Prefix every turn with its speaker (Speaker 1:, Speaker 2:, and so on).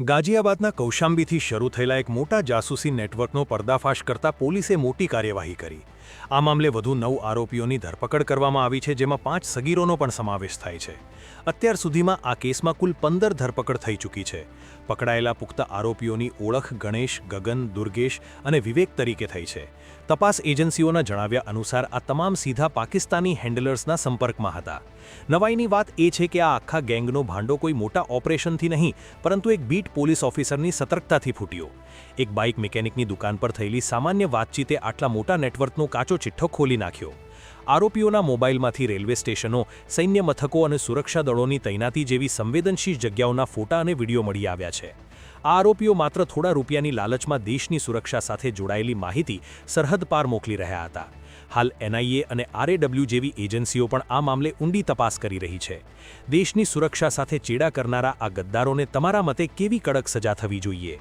Speaker 1: ગાઝિયાબાદના કૌશાંબીથી શરૂ થયેલા એક મોટા જાસૂસી નેટવર્કનો પર્દાફાશ કરતા પોલીસે મોટી કાર્યવાહી કરી। આ મામલે વધુ 9 આરોપીઓની ધરપકડ કરવામાં આવી છે, જેમાં 5 સગીરોનો પણ સમાવેશ થાય છે। અત્યાર સુધીમાં આ કેસમાં કુલ 15 ધરપકડ થઈ ચૂકી છે। પકડાયેલા પુખ્ત આરોપીઓની ઓળખ ગણેશ, ગગન, દુર્ગેશ અને વિવેક તરીકે થઈ છે। તપાસ એજન્સીઓના જણાવ્યા અનુસાર આ તમામ સીધા પાકિસ્તાની હેન્ડલર્સના સંપર્કમાં હતા। નવાઈની વાત એ છે કે આ આખા ગેંગનો ભાંડો કોઈ મોટા ઓપરેશનથી નહીં, પરંતુ એક બીટ પોલીસ ઓફિસરની સતર્કતાથી ફૂટ્યો। એક બાઇક મિકેનિકની દુકાન પર થયેલી સામાન્ય વાતચીતે આટલા મોટા નેટવર્કનો કાચો ચિઠ્ઠો ખોલી નાખ્યો। આરોપીઓના મોબાઈલમાંથી રેલવે સ્ટેશનો, સૈન્ય મથકો અને સુરક્ષા દળોની તૈનાતી જેવી સંવેદનશીલ જગ્યાઓના ફોટા અને વિડીયો મળી આવ્યા છે। આ આરોપીઓ માત્ર થોડા રૂપિયાની લાલચમાં દેશની સુરક્ષા સાથે જોડાયેલી માહિતી સરહદ પાર મોકલી રહ્યા હતા। હાલ NIA અને RAW જેવી એજન્સીઓ પણ આ મામલે ઊંડી તપાસ કરી રહી છે। દેશની સુરક્ષા સાથે ચેડા કરનારા આ ગદ્દારોને તમારા મતે કેવી કડક સજા થવી જોઈએ?